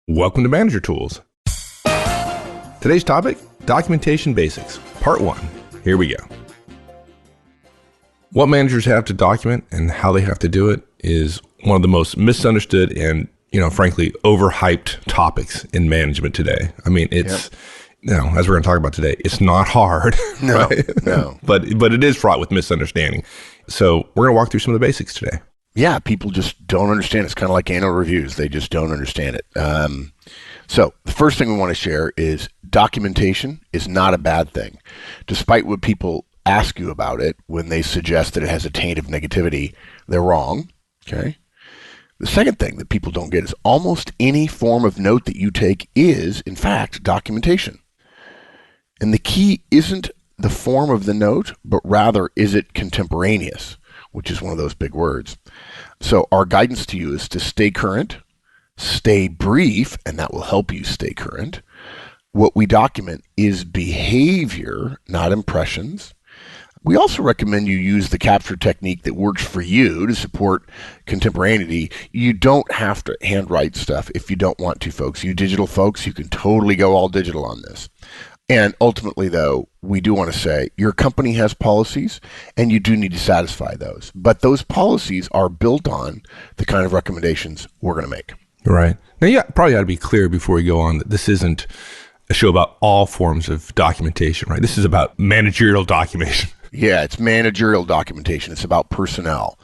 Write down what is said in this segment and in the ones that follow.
Welcome to Manager Tools. Today's topic, documentation basics, part 1. Here we go. What managers have to document and how they have to do it is one of the most misunderstood and, frankly, overhyped topics in management today. I mean, it's, as we're going to talk about today, it's not hard, right? No. But it is fraught with misunderstanding. So we're going to walk through some of the basics today. Yeah, people just don't understand. It's kind of like annual reviews. They just don't understand it. So the first thing we want to share is documentation is not a bad thing. Despite what people ask you about it when they suggest that it has a taint of negativity, they're wrong. Okay. The second thing that people don't get is almost any form of note that you take is, in fact, documentation. And the key isn't the form of the note, but rather is it contemporaneous, which is one of those big words. So our guidance to you is to stay current, stay brief, and that will help you stay current. What we document is behavior, not impressions. We also recommend you use the capture technique that works for you to support contemporaneity. You don't have to handwrite stuff if you don't want to, folks. You digital folks, you can totally go all digital on this. And ultimately, though, we do want to say your company has policies and you do need to satisfy those. But those policies are built on the kind of recommendations we're going to make. Right. Now, probably ought to be clear before we go on that this isn't a show about all forms of documentation, right? This is about managerial documentation. Yeah, it's managerial documentation. It's about personnel.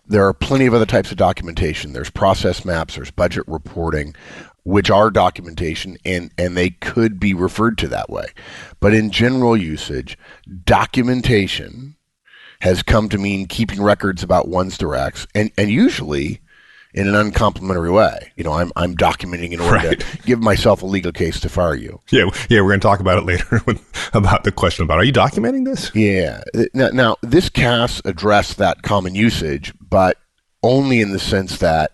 There are plenty of other types of documentation. There's process maps, there's budget reporting, which are documentation, and they could be referred to that way. But in general usage, documentation has come to mean keeping records about one's directs, and usually in an uncomplimentary way. I'm documenting in order to give myself a legal case to fire you. Yeah, we're going to talk about it later about the question about, are you documenting this? Yeah. Now, this casts address that common usage, but only in the sense that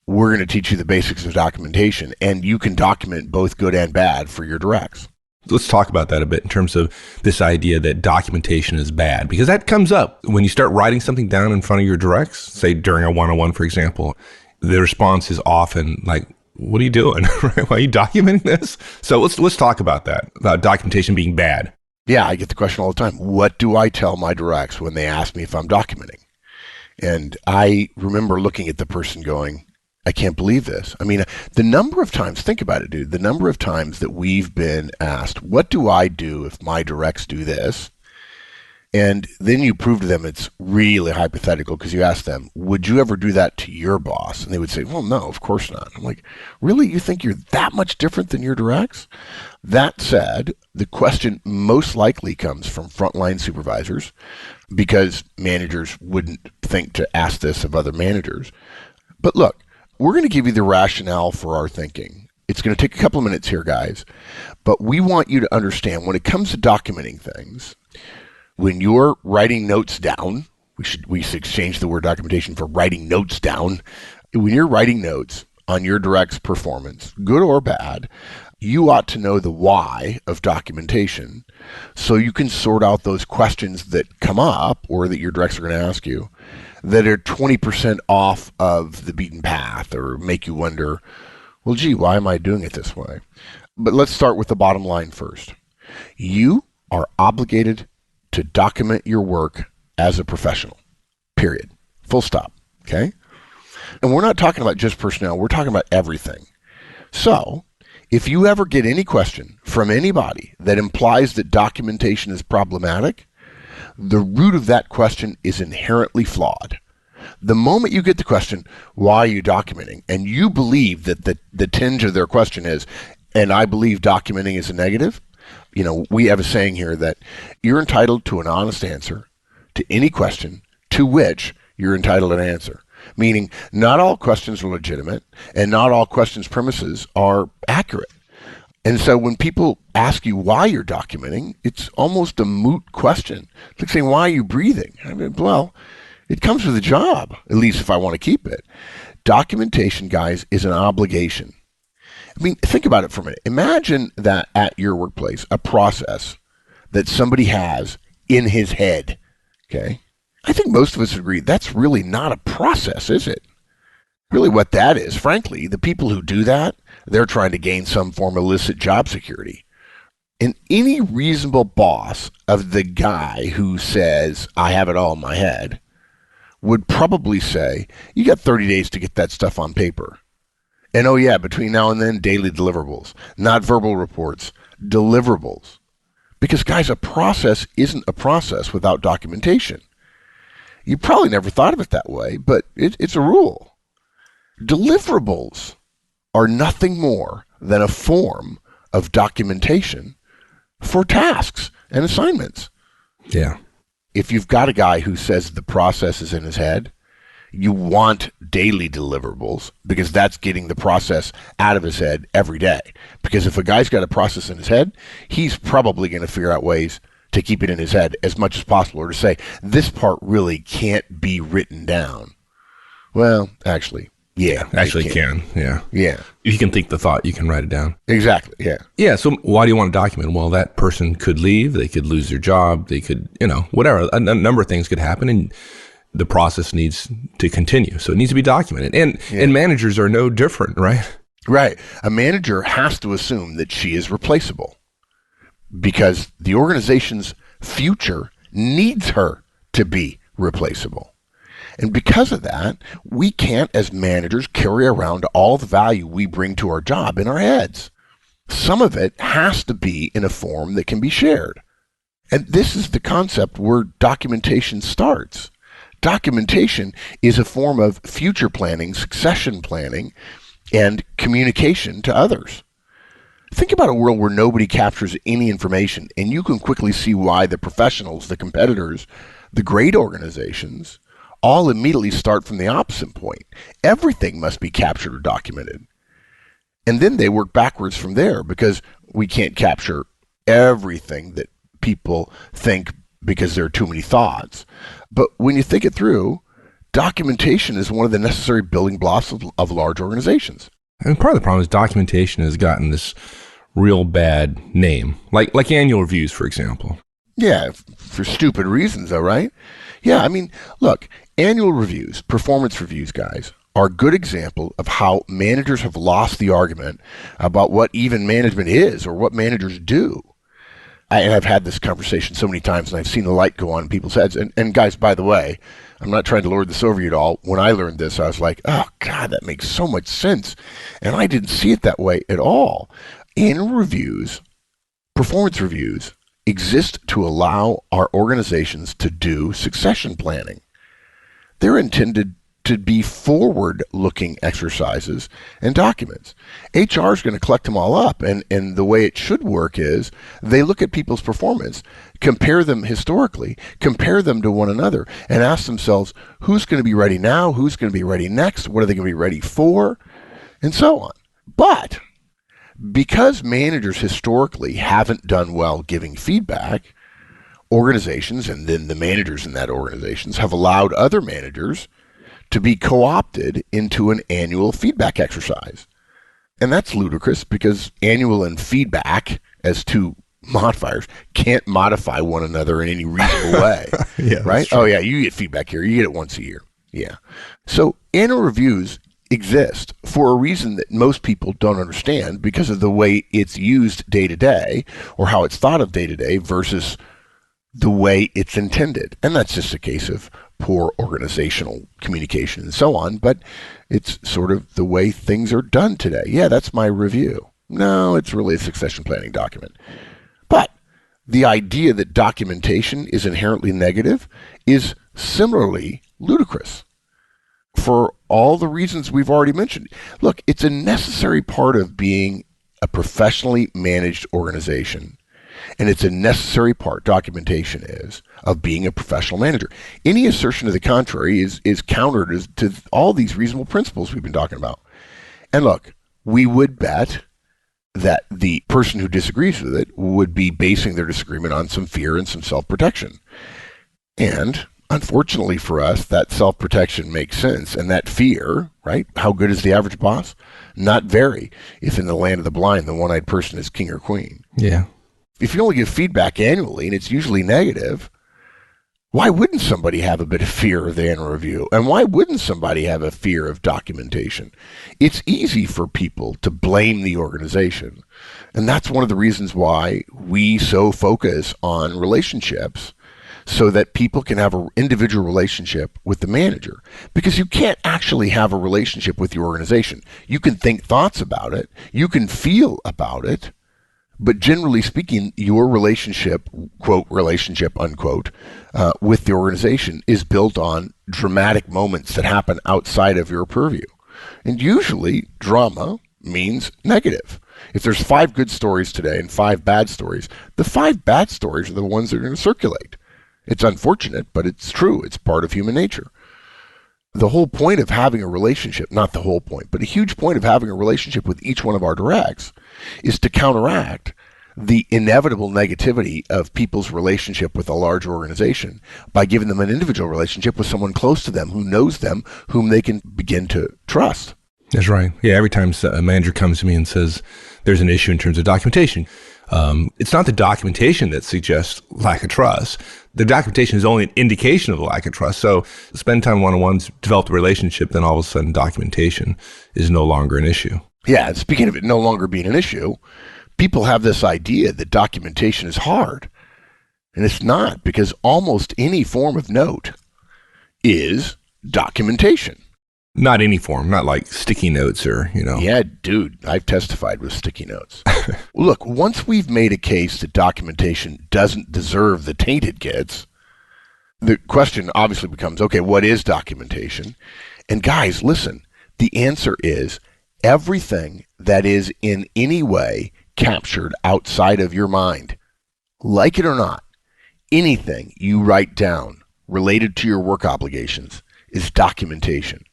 we're going to teach you the basics of documentation, and you can document both good and bad for your directs. Let's talk about that a bit in terms of this idea that documentation is bad, because that comes up when you start writing something down in front of your directs, say during a one-on-one, for example. The response is often like, what are you doing? Why are you documenting this? So let's talk about that, about documentation being bad. Yeah, I get the question all the time. What do I tell my directs when they ask me if I'm documenting? And I remember looking at the person going, I can't believe this. I mean, the number of times, think about it, dude, the number of times that we've been asked, what do I do if my directs do this? And then you prove to them it's really hypothetical because you ask them, would you ever do that to your boss? And they would say, well, no, of course not. I'm like, really? You think you're that much different than your directs? That said, the question most likely comes from frontline supervisors because managers wouldn't think to ask this of other managers. But look, we're going to give you the rationale for our thinking. It's going to take a couple of minutes here, guys, but we want you to understand when it comes to documenting things, when you're writing notes down, we should exchange the word documentation for writing notes down. When you're writing notes on your direct's performance, good or bad, you ought to know the why of documentation so you can sort out those questions that come up or that your directs are going to ask you that are 20% off of the beaten path or make you wonder, well, gee, why am I doing it this way? But let's start with the bottom line first. You are obligated to document your work as a professional, period. Full stop, okay? And we're not talking about just personnel. We're talking about everything. So if you ever get any question from anybody that implies that documentation is problematic, the root of that question is inherently flawed. The moment you get the question, why are you documenting? And you believe that the tinge of their question is, and I believe documenting is a negative. We have a saying here that you're entitled to an honest answer to any question to which you're entitled an answer. Meaning not all questions are legitimate and not all questions' premises are accurate. And so when people ask you why you're documenting, it's almost a moot question. It's like saying, why are you breathing? I mean, well, it comes with the job, at least if I want to keep it. Documentation, guys, is an obligation. I mean, think about it for a minute. Imagine that at your workplace, a process that somebody has in his head, okay? I think most of us agree that's really not a process, is it? Really what that is, frankly, the people who do that, they're trying to gain some form of illicit job security. And any reasonable boss of the guy who says, I have it all in my head, would probably say, you got 30 days to get that stuff on paper. And oh yeah, between now and then, daily deliverables, not verbal reports, deliverables. Because guys, a process isn't a process without documentation. You probably never thought of it that way, but it's a rule. Deliverables are nothing more than a form of documentation for tasks and assignments. Yeah. If you've got a guy who says the process is in his head, you want daily deliverables because that's getting the process out of his head every day. Because if a guy's got a process in his head, he's probably going to figure out ways to keep it in his head as much as possible, or to say, this part really can't be written down. Well, actually, yeah. Actually can. Yeah. Yeah. If you can think the thought, you can write it down. Exactly. Yeah. Yeah. So why do you want to document? Well, that person could leave. They could lose their job. They could, whatever. A number of things could happen, and the process needs to continue. So it needs to be documented. And managers are no different, right? Right. A manager has to assume that she is replaceable because the organization's future needs her to be replaceable. And because of that, we can't, as managers, carry around all the value we bring to our job in our heads. Some of it has to be in a form that can be shared. And this is the concept where documentation starts. Documentation is a form of future planning, succession planning, and communication to others. Think about a world where nobody captures any information, and you can quickly see why the professionals, the competitors, the great organizations, all immediately start from the opposite point. Everything must be captured or documented. And then they work backwards from there because we can't capture everything that people think because there are too many thoughts. But when you think it through, documentation is one of the necessary building blocks of large organizations. And part of the problem is documentation has gotten this real bad name, like annual reviews, for example. Yeah, for stupid reasons, though, right? Yeah, I mean, look, annual reviews, performance reviews, guys, are a good example of how managers have lost the argument about what even management is or what managers do. And I've had this conversation so many times, and I've seen the light go on in people's heads. And guys, by the way, I'm not trying to lord this over you at all. When I learned this, I was like, oh, God, that makes so much sense. And I didn't see it that way at all. Annual reviews, performance reviews, exist to allow our organizations to do succession planning. They're intended to be forward-looking exercises and documents. HR is going to collect them all up, and the way it should work is they look at people's performance, compare them historically, compare them to one another, and ask themselves, who's going to be ready now, who's going to be ready next, what are they going to be ready for, and so on. But because managers historically haven't done well giving feedback, organizations, and then the managers in that organizations, have allowed other managers to be co-opted into an annual feedback exercise. And that's ludicrous because annual and feedback, as two modifiers, can't modify one another in any reasonable way. Yeah, right? Oh yeah, you get feedback here. You get it once a year. Yeah. So annual reviews exist for a reason that most people don't understand because of the way it's used day to day or how it's thought of day to day versus the way it's intended. And that's just a case of poor organizational communication and so on, but it's sort of the way things are done today. Yeah, that's my review. No, it's really a succession planning document. But the idea that documentation is inherently negative is similarly ludicrous for all the reasons we've already mentioned. Look, it's a necessary part of being a professionally managed organization. And it's a necessary part, documentation is, of being a professional manager. Any assertion to the contrary is counter to all these reasonable principles we've been talking about. And look, we would bet that the person who disagrees with it would be basing their disagreement on some fear and some self-protection. And unfortunately for us, that self-protection makes sense. And that fear, right? How good is the average boss? Not very, if in the land of the blind, the one-eyed person is king or queen. Yeah. If you only give feedback annually, and it's usually negative, Why wouldn't somebody have a bit of fear of the annual review? And why wouldn't somebody have a fear of documentation? It's easy for people to blame the organization. And that's one of the reasons why we so focus on relationships, so that people can have an individual relationship with the manager. Because you can't actually have a relationship with your organization. You can think thoughts about it, you can feel about it, but generally speaking, your relationship, quote, relationship, unquote, with the organization is built on dramatic moments that happen outside of your purview. And usually, drama means negative. If there's 5 good stories today and 5 bad stories, the 5 bad stories are the ones that are going to circulate. It's unfortunate, but it's true. It's part of human nature. The whole point of having a relationship, not the whole point, but a huge point of having a relationship with each one of our directs is to counteract the inevitable negativity of people's relationship with a large organization by giving them an individual relationship with someone close to them who knows them, whom they can begin to trust. That's right. Yeah, every time a manager comes to me and says there's an issue in terms of documentation, it's not the documentation that suggests lack of trust. The documentation is only an indication of a lack of trust. So spend time one-on-ones, develop a relationship, then all of a sudden documentation is no longer an issue. Yeah, speaking of it no longer being an issue, people have this idea that documentation is hard. And it's not, because almost any form of note is documentation. Not any form, not like sticky notes or, Yeah, dude, I've testified with sticky notes. Look, once we've made a case that documentation doesn't deserve the taint it gets, the question obviously becomes, okay, what is documentation? And guys, listen, the answer is everything that is in any way captured outside of your mind. Like it or not, anything you write down related to your work obligations is documentation.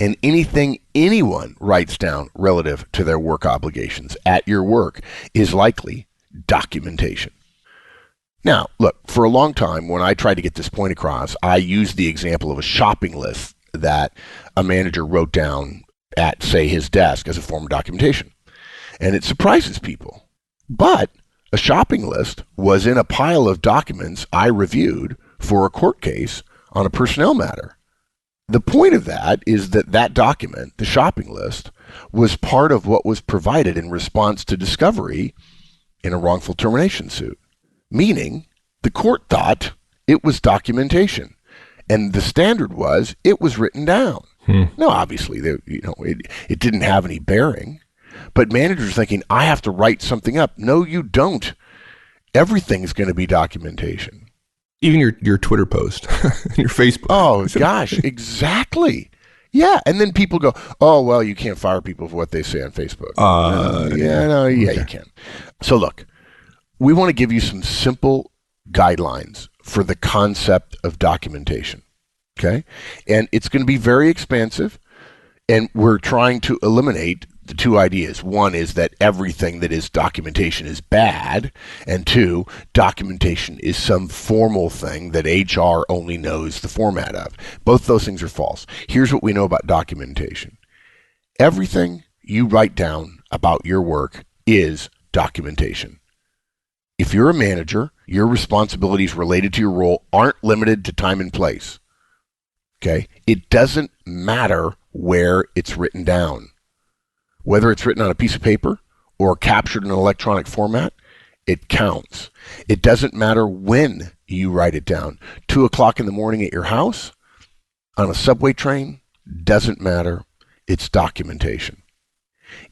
And anything anyone writes down relative to their work obligations at your work is likely documentation. Now, look, for a long time, when I tried to get this point across, I used the example of a shopping list that a manager wrote down at, say, his desk as a form of documentation. And it surprises people. But a shopping list was in a pile of documents I reviewed for a court case on a personnel matter. The point of that is that that document, the shopping list, was part of what was provided in response to discovery in a wrongful termination suit. Meaning, the court thought it was documentation. And the standard was it was written down. Now, obviously, it didn't have any bearing. But managers thinking, I have to write something up. No, you don't. Everything's going to be documentation. Even your Twitter post, your Facebook. Oh, gosh, exactly. Yeah, and then people go, oh, well, you can't fire people for what they say on Facebook. You can. So look, we want to give you some simple guidelines for the concept of documentation, okay? And it's going to be very expansive, and we're trying to eliminate the 2 ideas. One is that everything that is documentation is bad, and 2, documentation is some formal thing that HR only knows the format of. Both those things are false. Here's what we know about documentation. Everything you write down about your work is documentation. If you're a manager, your responsibilities related to your role aren't limited to time and place. Okay? It doesn't matter where it's written down. Whether it's written on a piece of paper or captured in an electronic format, it counts. It doesn't matter when you write it down. 2 o'clock in the morning at your house, on a subway train, doesn't matter. It's documentation.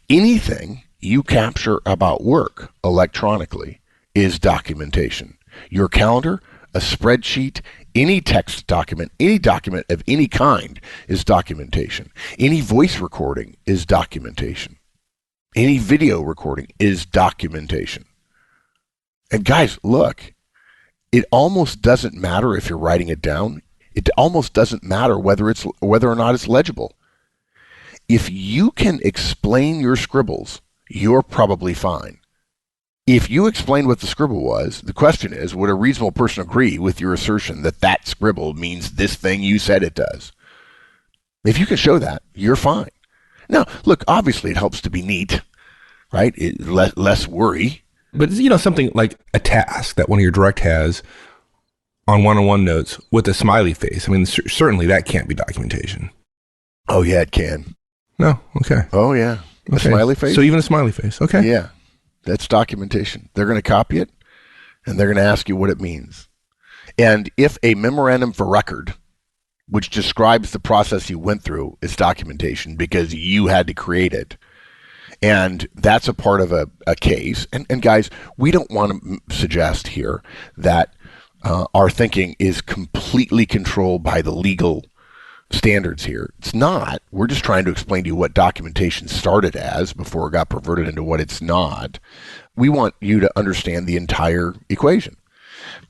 Anything you capture about work electronically is documentation. Your calendar, a spreadsheet, any text document, any document of any kind is documentation. Any voice recording is documentation. Any video recording is documentation. And guys, look, it almost doesn't matter if you're writing it down. It almost doesn't matter whether or not it's legible. If you can explain your scribbles, you're probably fine. If you explain what the scribble was, the question is, would a reasonable person agree with your assertion that that scribble means this thing you said it does? If you can show that, you're fine. Now, look, obviously it helps to be neat, right? Less worry. But, something like a task that one of your direct has on one-on-one notes with a smiley face. I mean, certainly that can't be documentation. Oh, yeah, it can. No? Okay. Oh, yeah. A Okay. smiley face? So even a smiley face. Okay. Yeah, that's documentation. They're going to copy it, and they're going to ask you what it means. And if a memorandum for record, which describes the process you went through, is documentation because you had to create it, and that's a part of a case. And guys, we don't want to suggest here that our thinking is completely controlled by the legal standards here. It's not. We're just trying to explain to you what documentation started as before it got perverted into what it's not. We want you to understand the entire equation.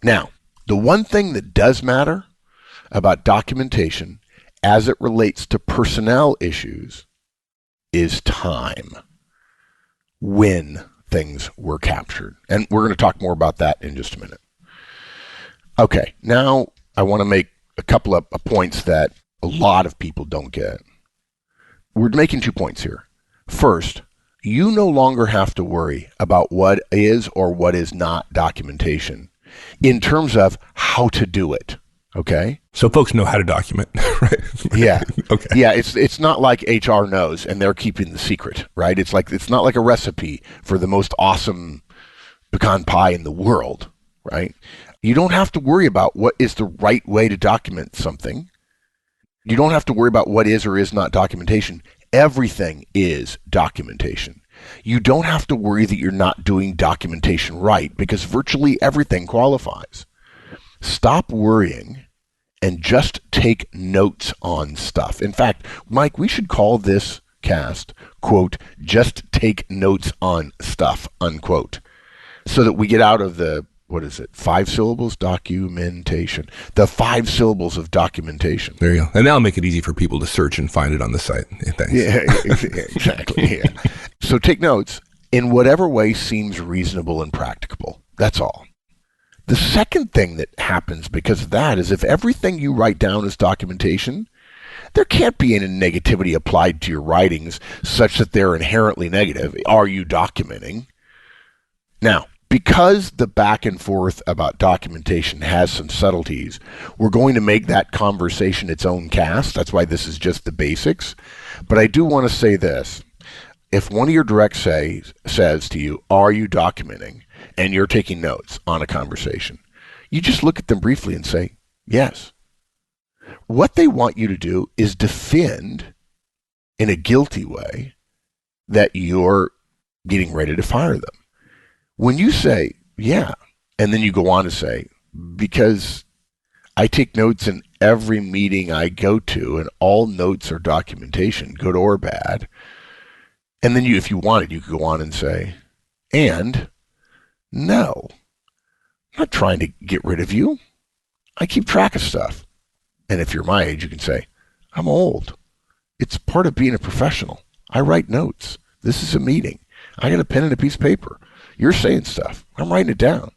Now, the one thing that does matter about documentation as it relates to personnel issues is time. When things were captured. And we're going to talk more about that in just a minute. Okay, now I want to make a couple of points that a lot of people don't get. We're making 2 points here. First, you no longer have to worry about what is or what is not documentation in terms of how to do it. Okay? So folks know how to document, right? Yeah. Okay. Yeah, it's not like HR knows and they're keeping the secret, right? It's not like a recipe for the most awesome pecan pie in the world, right? You don't have to worry about what is the right way to document something. You don't have to worry about what is or is not documentation. Everything is documentation. You don't have to worry that you're not doing documentation right because virtually everything qualifies. Stop worrying and just take notes on stuff. In fact, Mike, we should call this cast, quote, just take notes on stuff, unquote, so that we get out of the, 5 syllables? Documentation. The 5 syllables of documentation. There you go. And that'll make it easy for people to search and find it on the site. Yeah, thanks. Yeah, exactly. Yeah. So take notes in whatever way seems reasonable and practicable. That's all. The second thing that happens because of that is if everything you write down is documentation, there can't be any negativity applied to your writings such that they're inherently negative. Are you documenting? Now, because the back and forth about documentation has some subtleties, we're going to make that conversation its own cast. That's why this is just the basics. But I do want to say this. If one of your directs says to you, are you documenting? And you're taking notes on a conversation, you just look at them briefly and say, yes. What they want you to do is defend in a guilty way that you're getting ready to fire them. When you say, yeah, and then you go on to say, because I take notes in every meeting I go to and all notes are documentation, good or bad. And then if you wanted, you could go on and say, and no, I'm not trying to get rid of you. I keep track of stuff. And if you're my age, you can say, I'm old. It's part of being a professional. I write notes. This is a meeting. I got a pen and a piece of paper. You're saying stuff. I'm writing it down.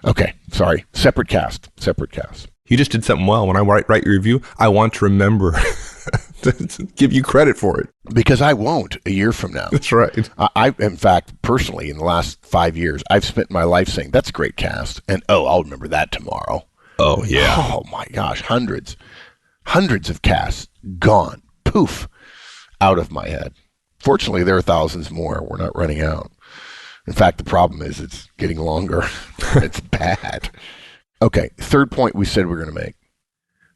Okay, sorry. Separate cast. You just did something well. When I write your review, I want to remember to give you credit for it. Because I won't a year from now. That's right. I, in fact, personally, in the last 5 years, I've spent my life saying, that's a great cast. And, I'll remember that tomorrow. Oh, yeah. Oh, my gosh. Hundreds of casts gone. Poof. Out of my head. Fortunately, there are thousands more. We're not running out. In fact, the problem is it's getting longer. It's bad. Okay, third point we said we're going to make.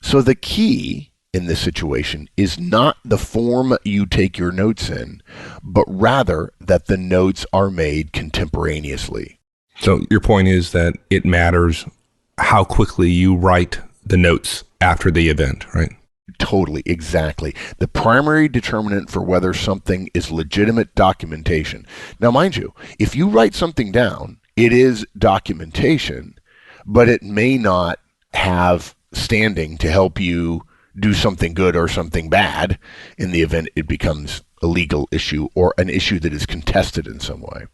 So the key in this situation is not the form you take your notes in, but rather that the notes are made contemporaneously. So your point is that it matters how quickly you write the notes after the event, right? Totally, exactly. The primary determinant for whether something is legitimate documentation. Now, mind you, if you write something down, it is documentation, but it may not have standing to help you do something good or something bad in the event it becomes a legal issue or an issue that is contested in some way.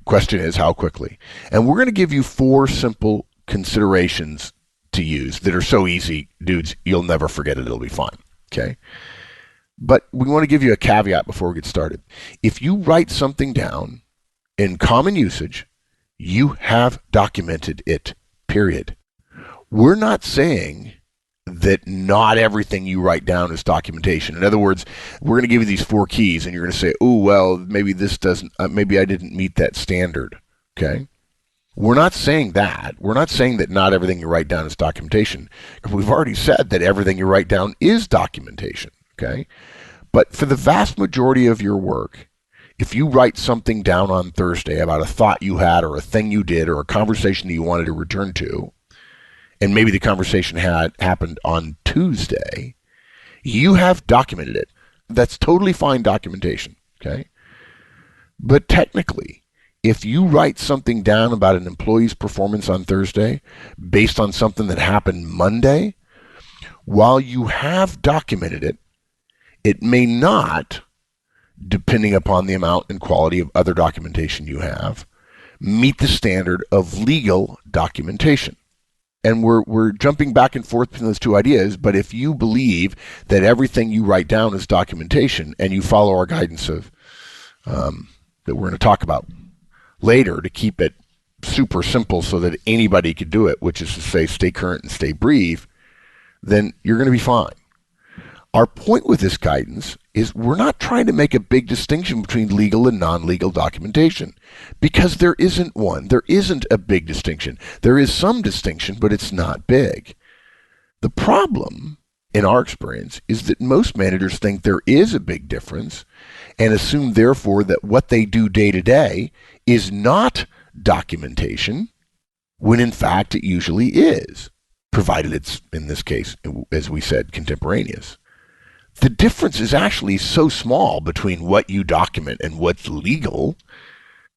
Question is how quickly. And we're going to give you 4 simple considerations to use that are so easy, dudes, you'll never forget it. It'll be fine. Okay. But we want to give you a caveat before we get started. If you write something down in common usage, you have documented it, period. We're not saying that not everything you write down is documentation. In other words, we're going to give you these 4 keys, and you're going to say, oh, well, maybe this doesn't, maybe I didn't meet that standard. Okay? We're not saying that. We're not saying that not everything you write down is documentation. We've already said that everything you write down is documentation. Okay? But for the vast majority of your work, if you write something down on Thursday about a thought you had or a thing you did or a conversation that you wanted to return to, and maybe the conversation had happened on Tuesday, you have documented it. That's totally fine documentation, okay? But technically, if you write something down about an employee's performance on Thursday based on something that happened Monday, while you have documented it, it may not, depending upon the amount and quality of other documentation you have, meet the standard of legal documentation. And we're jumping back and forth between those two ideas, but if you believe that everything you write down is documentation and you follow our guidance of that we're going to talk about later to keep it super simple so that anybody could do it, which is to say stay current and stay brief, then you're going to be fine. Our point with this guidance is we're not trying to make a big distinction between legal and non-legal documentation because there isn't one. There isn't a big distinction. There is some distinction, but it's not big. The problem, in our experience, is that most managers think there is a big difference and assume, therefore, that what they do day to day is not documentation, when in fact it usually is, provided it's, in this case, as we said, contemporaneous. The difference is actually so small between what you document and what's legal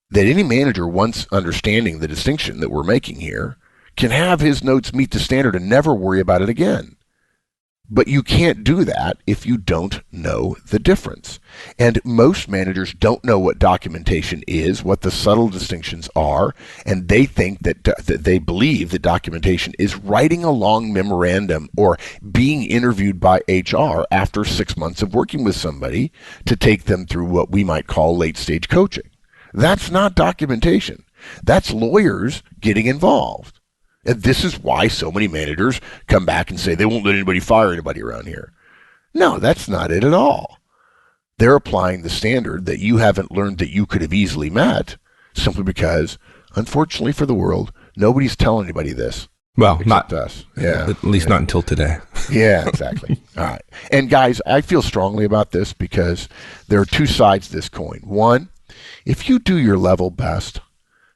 that any manager, once understanding the distinction that we're making here, can have his notes meet the standard and never worry about it again. But you can't do that if you don't know the difference. And most managers don't know what documentation is, what the subtle distinctions are, and they think that they believe that documentation is writing a long memorandum or being interviewed by HR after 6 months of working with somebody to take them through what we might call late-stage coaching. That's not documentation. That's lawyers getting involved. And this is why so many managers come back and say they won't let anybody fire anybody around here. No, that's not it at all. They're applying the standard that you haven't learned that you could have easily met simply because, unfortunately for the world, nobody's telling anybody this. Well, not us. Yeah. At least not until today. Yeah, exactly. All right. And guys, I feel strongly about this because there are 2 sides to this coin. One, if you do your level best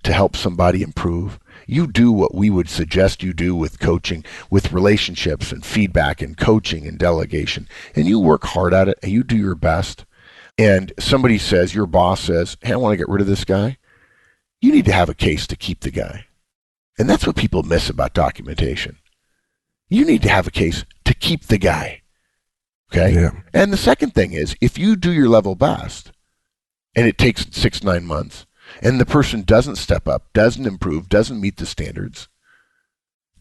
to help somebody improve, you do what we would suggest you do with coaching, with relationships and feedback and coaching and delegation, and you work hard at it and you do your best, and somebody says, your boss says, hey, I want to get rid of this guy, you need to have a case to keep the guy. And that's what people miss about documentation. You need to have a case to keep the guy. Okay? Yeah. And the second thing is, if you do your level best, and it takes 6-9 months, and the person doesn't step up, doesn't improve, doesn't meet the standards,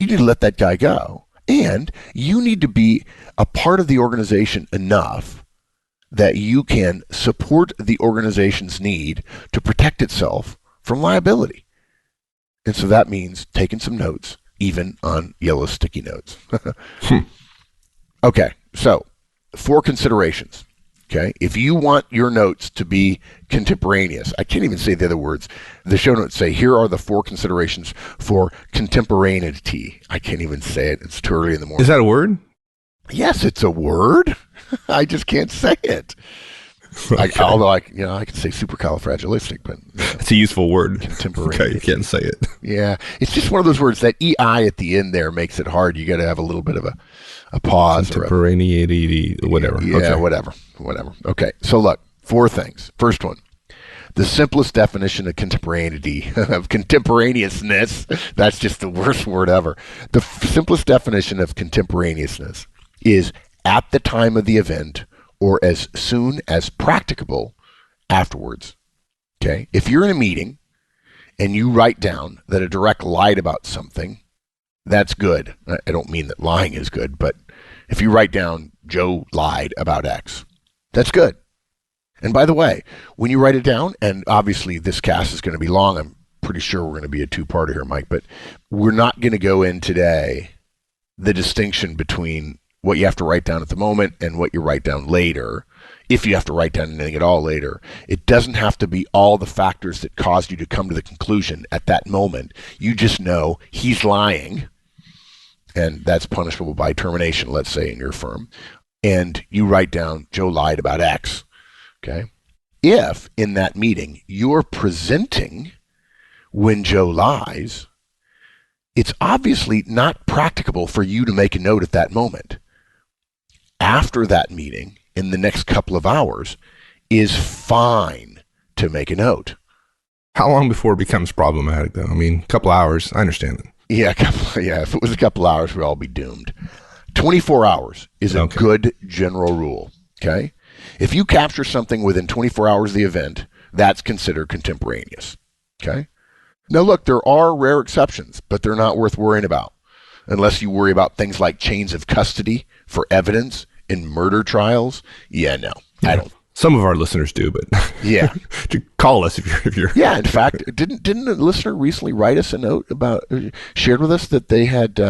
you need to let that guy go. And you need to be a part of the organization enough that you can support the organization's need to protect itself from liability. And so that means taking some notes, even on yellow sticky notes. Okay, so 4 considerations. Okay, if you want your notes to be contemporaneous, I can't even say the other words. The show notes say, here are the 4 considerations for contemporaneity. I can't even say it. It's too early in the morning. Is that a word? Yes, it's a word. I just can't say it. Okay. Although I can say supercalifragilistic, but It's a useful word. Contemporaneity. Okay, you can't say it. Yeah, it's just one of those words that EI at the end there makes it hard. You got to have a little bit of a pause. Contemporaneity, whatever. Yeah, Okay. whatever. Okay, so look, 4 things. First one, the simplest definition of contemporaneity, of contemporaneousness, that's just the worst word ever. The simplest definition of contemporaneousness is at the time of the event or as soon as practicable afterwards. Okay? If you're in a meeting and you write down that a direct lied about something, that's good. I don't mean that lying is good, but if you write down Joe lied about X, that's good. And by the way, when you write it down, and obviously this cast is going to be long, I'm pretty sure we're going to be a 2-parter here, Mike, but we're not going to go in today the distinction between what you have to write down at the moment and what you write down later. If you have to write down anything at all later, it doesn't have to be all the factors that caused you to come to the conclusion at that moment. You just know he's lying, and that's punishable by termination, let's say, in your firm. And you write down, Joe lied about X. Okay. If in that meeting you're presenting when Joe lies, it's obviously not practicable for you to make a note at that moment. After that meeting, in the next couple of hours, is fine to make a note. How long before it becomes problematic, though? I mean, a couple hours, I understand it. Yeah, if it was a couple hours, we'd all be doomed. 24 hours is a good general rule, okay? If you capture something within 24 hours of the event, that's considered contemporaneous, okay? Now, look, there are rare exceptions, but they're not worth worrying about unless you worry about things like chains of custody for evidence in murder trials. Yeah, no, I don't. Some of our listeners do, but yeah, call us if you're. Yeah, in fact, didn't a listener recently write us a note about shared with us that they had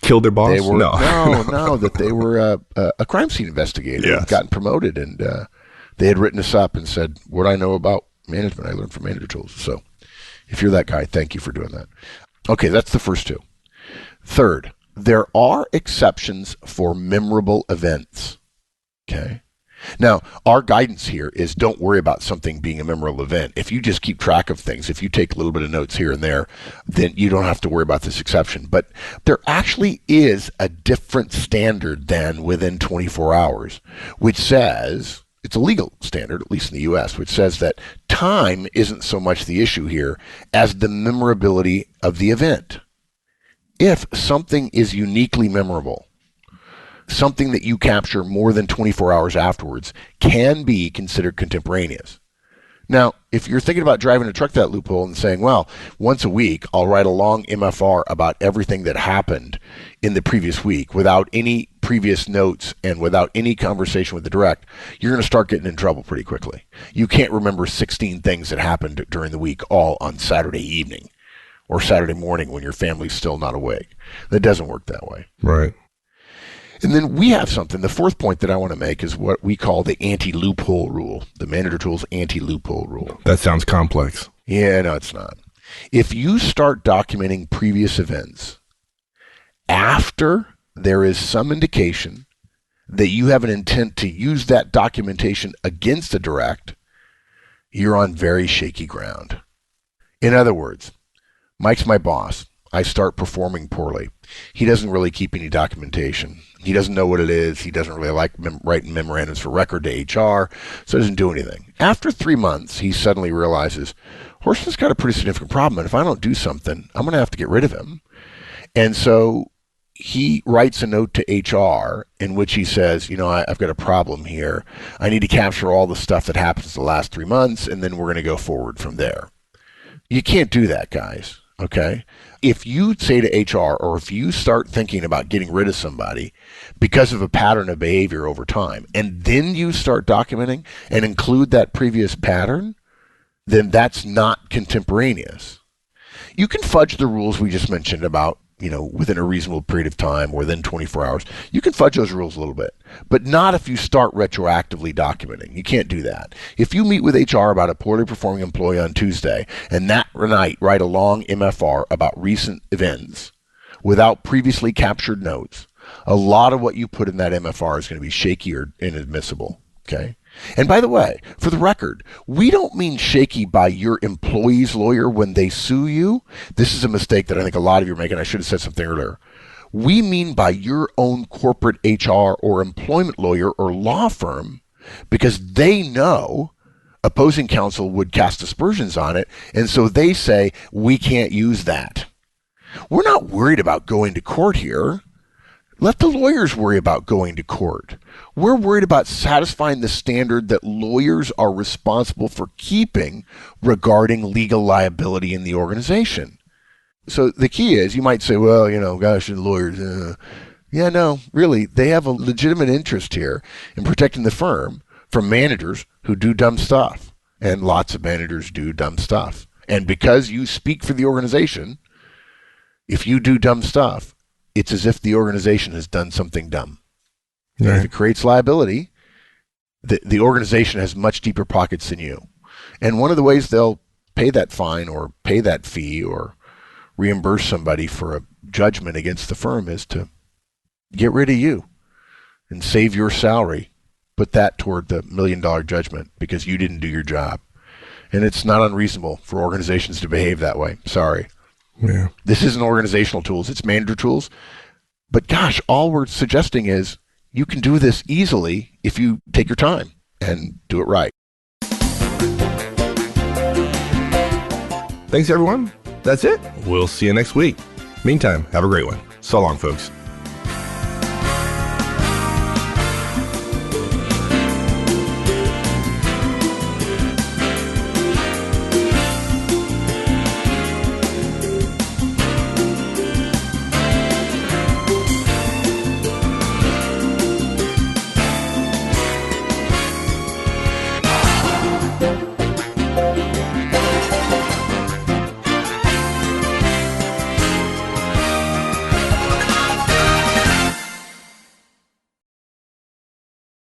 killed their boss? They were, no, that they were a crime scene investigator, yes. Gotten promoted, and they had written us up and said, "What I know about management, I learned from Manager Tools." So, if you're that guy, thank you for doing that. Okay, that's the first two. Third, there are exceptions for memorable events. Okay. Now, our guidance here is don't worry about something being a memorable event. If you just keep track of things, if you take a little bit of notes here and there, then you don't have to worry about this exception. But there actually is a different standard than within 24 hours, which says, it's a legal standard, at least in the U.S., which says that time isn't so much the issue here as the memorability of the event. If something is uniquely memorable, something that you capture more than 24 hours afterwards can be considered contemporaneous. Now, if you're thinking about driving a truck that loophole and saying, well, once a week, I'll write a long MFR about everything that happened in the previous week without any previous notes and without any conversation with the direct, you're going to start getting in trouble pretty quickly. You can't remember 16 things that happened during the week all on Saturday evening or Saturday morning when your family's still not awake. That doesn't work that way. Right. And then we have something, the fourth point that I want to make is what we call the anti-loophole rule, the Manager Tools anti-loophole rule. That sounds complex. Yeah, no, it's not. If you start documenting previous events after there is some indication that you have an intent to use that documentation against a direct, you're on very shaky ground. In other words, Mike's my boss. I start performing poorly. He doesn't really keep any documentation. He doesn't know what it is. He doesn't really like writing memorandums for record to HR, so he doesn't do anything. After 3 months, he suddenly realizes, Horstman's got a pretty significant problem, and if I don't do something, I'm going to have to get rid of him. And so he writes a note to HR in which he says, I've got a problem here. I need to capture all the stuff that happens the last 3 months, and then we're going to go forward from there. You can't do that, guys. Okay. If you say to HR, or if you start thinking about getting rid of somebody because of a pattern of behavior over time, and then you start documenting and include that previous pattern, then that's not contemporaneous. You can fudge the rules we just mentioned about, within a reasonable period of time or within 24 hours. You can fudge those rules a little bit, but not if you start retroactively documenting. You can't do that. If you meet with HR about a poorly performing employee on Tuesday and that night write a long MFR about recent events without previously captured notes, a lot of what you put in that MFR is going to be shaky or inadmissible. Okay. And by the way, for the record, we don't mean shaky by your employee's lawyer when they sue you. This is a mistake that I think a lot of you are making. I should have said something earlier. We mean by your own corporate HR or employment lawyer or law firm, because they know opposing counsel would cast aspersions on it, and so they say, we can't use that. We're not worried about going to court here. Let the lawyers worry about going to court. We're worried about satisfying the standard that lawyers are responsible for keeping regarding legal liability in the organization. So the key is, you might say, well, gosh, the lawyers, yeah, no, really, they have a legitimate interest here in protecting the firm from managers who do dumb stuff. And lots of managers do dumb stuff. And because you speak for the organization, if you do dumb stuff, it's as if the organization has done something dumb. And Right. if it creates liability, the organization has much deeper pockets than you. And one of the ways they'll pay that fine or pay that fee or reimburse somebody for a judgment against the firm is to get rid of you and save your salary. Put that toward the $1 million judgment because you didn't do your job. And it's not unreasonable for organizations to behave that way. Sorry. Yeah. This isn't organizational tools, it's manager tools. But gosh, all we're suggesting is you can do this easily if you take your time and do it right. Thanks, everyone. That's it. We'll see you next week. Meantime, have a great one. So long, folks.